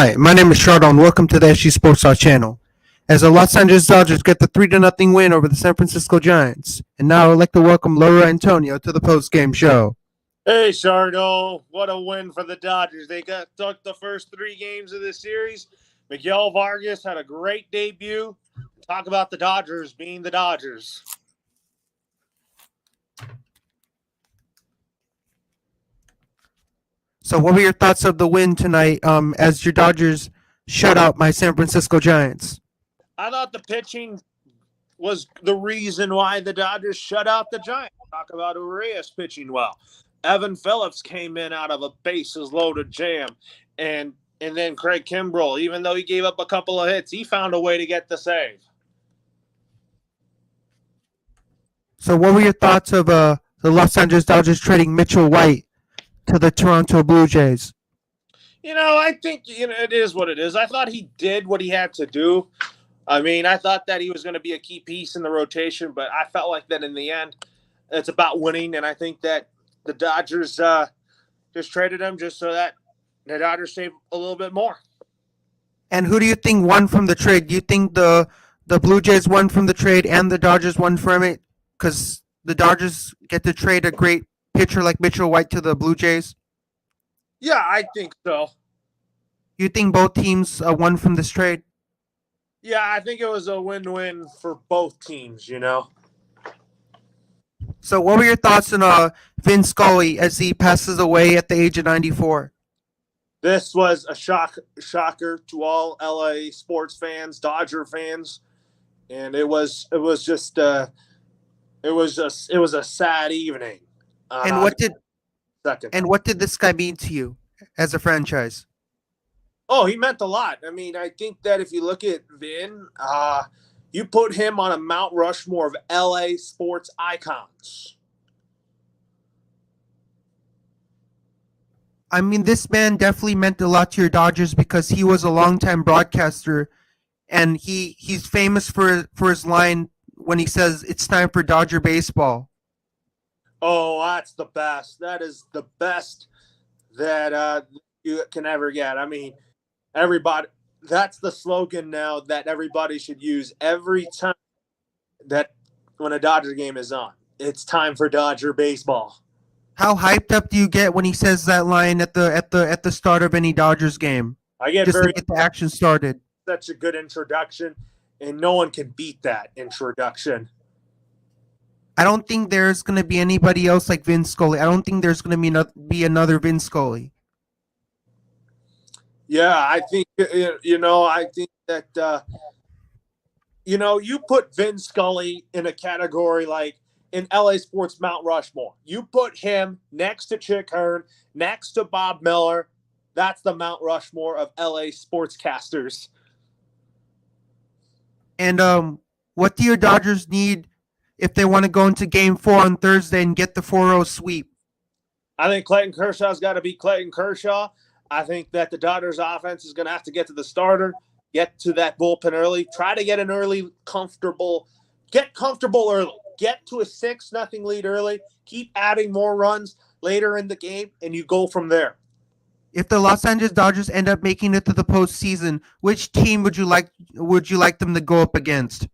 Hi, my name is Shardo and welcome to the SG Sports Talk channel. As the Los Angeles Dodgers get the 3-0 win over the San Francisco Giants. And now I'd like to welcome Laura Antonio to the post-game show. Hey, Shardo. What a win for the Dodgers. They took the first 3 games of this series. Miguel Vargas had a great debut. Talk about the Dodgers being the Dodgers. So what were your thoughts of the win tonight as your Dodgers shut out my San Francisco Giants? I thought the pitching was the reason why the Dodgers shut out the Giants. Talk about Urias pitching well. Evan Phillips came in out of a bases-loaded jam. And then Craig Kimbrell, even though he gave up a couple of hits, he found a way to get the save. So what were your thoughts of the Los Angeles Dodgers trading Mitchell White to the Toronto Blue Jays? I think it is what it is. I thought he did what he had to do. I mean, I thought that he was going to be a key piece in the rotation, but I felt like that in the end, it's about winning, and I think that the Dodgers just traded him just so that the Dodgers save a little bit more. And who do you think won from the trade? Do you think the Blue Jays won from the trade and the Dodgers won from it? Because the Dodgers get to trade a great pitcher like Mitchell White to the Blue Jays? Yeah, I think so. You think both teams won from this trade? Yeah, I think it was a win-win for both teams, So what were your thoughts on Vin Scully as he passes away at the age of 94? This was a shocker to all LA sports fans, Dodger fans, and it was just a sad evening. And what did this guy mean to you as a franchise? Oh, he meant a lot. I mean, I think that if you look at Vin, you put him on a Mount Rushmore of LA sports icons. I mean, this man definitely meant a lot to your Dodgers because he was a longtime broadcaster, and he's famous for his line when he says it's time for Dodger baseball. Oh, that's the best. That is the best that you can ever get. I mean, everybody, that's the slogan now that everybody should use every time that when a Dodger game is on. It's time for Dodger baseball. How hyped up do you get when he says that line at the start of any Dodgers game? I get just very to get the action started. Such a good introduction, and no one can beat that introduction. I don't think there's going to be anybody else like Vin Scully. I don't think there's going to be another Vin Scully. Yeah, I think I think that you put Vin Scully in a category like in LA Sports Mount Rushmore. You put him next to Chick Hearn, next to Bob Miller. That's the Mount Rushmore of LA sportscasters. And what do your Dodgers need if they want to go into Game 4 on Thursday and get the 4-0 sweep? I think Clayton Kershaw's got to be Clayton Kershaw. I think that the Dodgers offense is going to have to get to the starter, get to that bullpen early, try to get an early get comfortable early, get to a 6-0 lead early, keep adding more runs later in the game, and you go from there. If the Los Angeles Dodgers end up making it to the postseason, which team would you like them to go up against?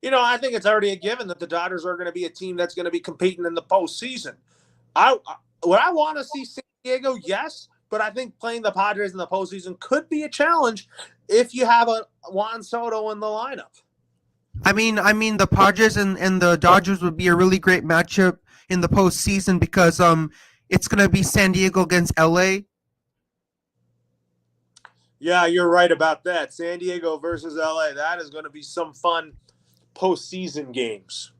I think it's already a given that the Dodgers are going to be a team that's going to be competing in the postseason. Would I want to see San Diego? Yes, but I think playing the Padres in the postseason could be a challenge if you have a Juan Soto in the lineup. I mean, the Padres and the Dodgers would be a really great matchup in the postseason because it's going to be San Diego against LA. Yeah, you're right about that. San Diego versus LA. That is going to be some fun postseason games.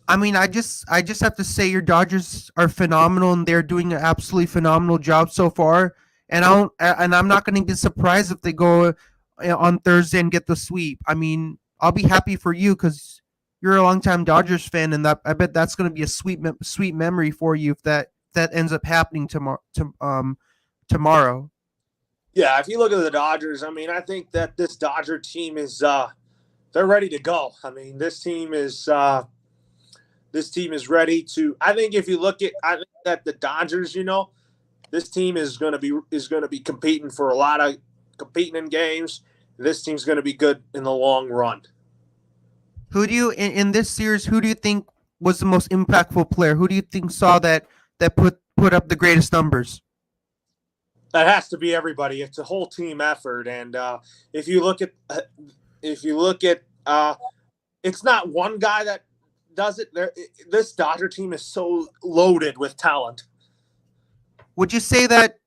I mean, I just have to say your Dodgers are phenomenal, and they're doing an absolutely phenomenal job so far. And I'm not going to be surprised if they go on Thursday and get the sweep. I mean, I'll be happy for you because you're a longtime Dodgers fan, and I bet that's going to be a sweet memory for you if that ends up happening tomorrow. Yeah, if you look at the Dodgers, I mean, I think that this Dodger team is they're ready to go. I mean, this team is ready to. I think if you look at, I think that the Dodgers, this team is going to be competing for a lot of competing in games. This team's going to be good in the long run. Who do you in this series? Who do you think was the most impactful player? Who do you think saw that put up the greatest numbers? That has to be everybody. It's a whole team effort, and if you look at it's not one guy that does it. This Dodger team is so loaded with talent. Would you say that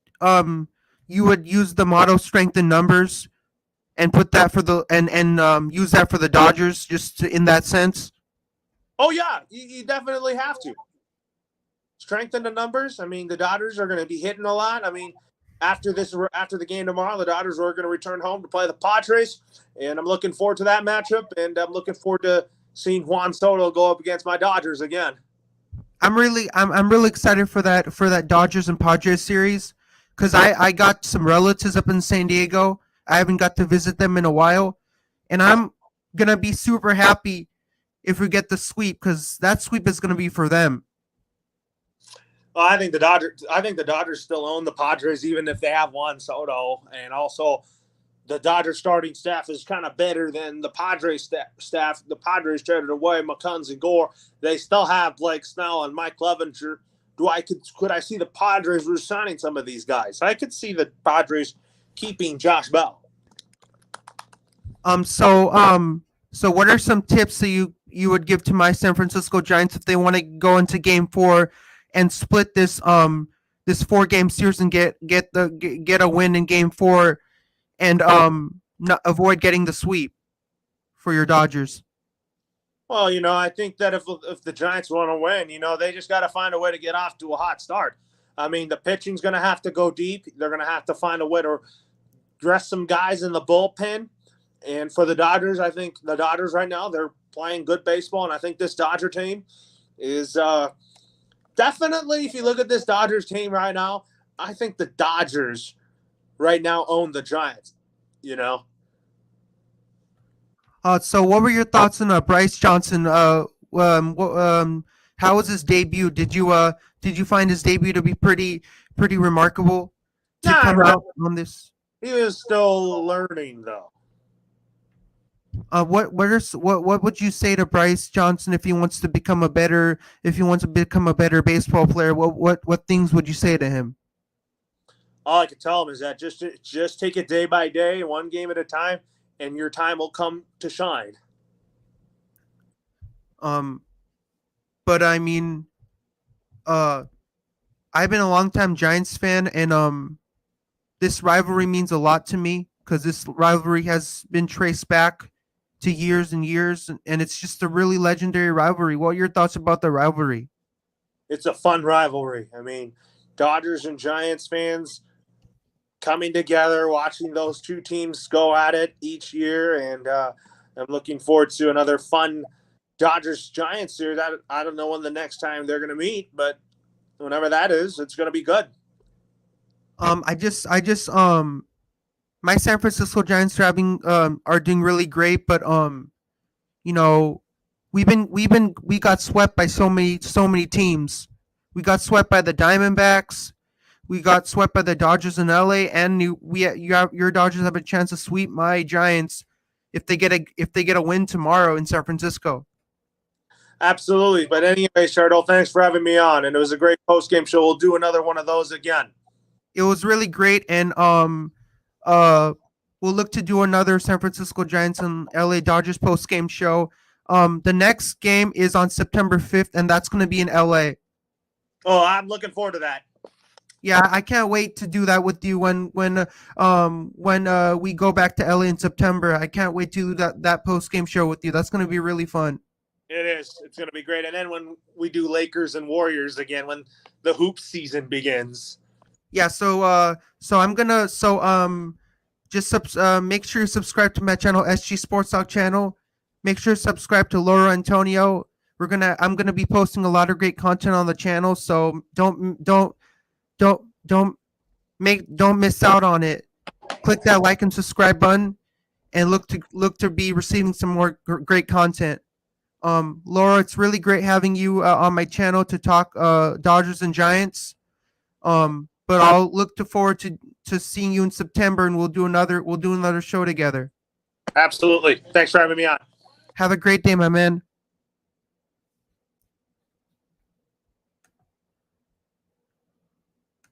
you would use the motto "strength in numbers" and put that for the and use that for the Dodgers in that sense? Oh yeah, you definitely have to strengthen the numbers. I mean, the Dodgers are going to be hitting a lot. I mean, after the game tomorrow, the Dodgers are going to return home to play the Padres, and I'm looking forward to that matchup. And I'm looking forward to seeing Juan Soto go up against my Dodgers again. I'm really excited for that Dodgers and Padres series because I got some relatives up in San Diego. I haven't got to visit them in a while, and I'm gonna be super happy if we get the sweep because that sweep is gonna be for them. Well, I think the Dodgers still own the Padres, even if they have Juan Soto, and also the Dodgers starting staff is kind of better than the Padres staff. The Padres traded away McCuns and Gore. They still have Blake Snell and Mike Clevenger. Could I see the Padres re-signing some of these guys? I could see the Padres keeping Josh Bell. So what are some tips that you would give to my San Francisco Giants if they want to go into Game 4 and split this 4-game series and get a win in Game 4 and not avoid getting the sweep for your Dodgers? Well, I think that if the Giants want to win, they just got to find a way to get off to a hot start. I mean, the pitching's going to have to go deep. They're going to have to find a way to dress some guys in the bullpen. And for the Dodgers, I think the Dodgers right now, they're playing good baseball. And I think this Dodger team is definitely, if you look at this Dodgers team right now, I think the Dodgers right now own the Giants, So what were your thoughts on Bryce Johnson? How was his debut? Did you find his debut to be pretty remarkable to Nah, come out on this? he was still learning, though. What would you say to Bryce Johnson if he wants to become a better baseball player? What things would you say to him? All I can tell him is that just take it day by day, one game at a time, and your time will come to shine. But I mean, I've been a longtime Giants fan, and this rivalry means a lot to me because this rivalry has been traced back to years and years, and it's just a really legendary rivalry. What are your thoughts about the rivalry? It's a fun rivalry. I mean, Dodgers and Giants fans coming together, watching those two teams go at it each year, and I'm looking forward to another fun Dodgers-Giants series. I don't know when the next time they're going to meet, but whenever that is, it's going to be good. My San Francisco Giants are doing really great, but we got swept by so many teams. We got swept by the Diamondbacks. We got swept by the Dodgers in LA, and your Dodgers have a chance to sweep my Giants if they get a win tomorrow in San Francisco. Absolutely. But anyway, Shardo, thanks for having me on, and it was a great post-game show. We'll do another one of those again. It was really great, and we'll look to do another San Francisco Giants and LA Dodgers post-game show. The next game is on September 5th, and that's going to be in LA. Oh, I'm looking forward to that. Yeah, I can't wait to do that with you when we go back to LA in September. I can't wait to do that post-game show with you. That's going to be really fun. It is. It's going to be great. And then when we do Lakers and Warriors again, when the hoop season begins. Yeah, so make sure you subscribe to my channel, SG Sports Talk channel. Make sure to subscribe to Laura Antonio. I'm gonna be posting a lot of great content on the channel, so don't miss out on it. Click that like and subscribe button, and look to be receiving some more great content. Laura, it's really great having you on my channel to talk Dodgers and Giants. But but I'll look forward to seeing you in September, and we'll do another show together. Absolutely. Thanks for having me on. Have a great day, my man.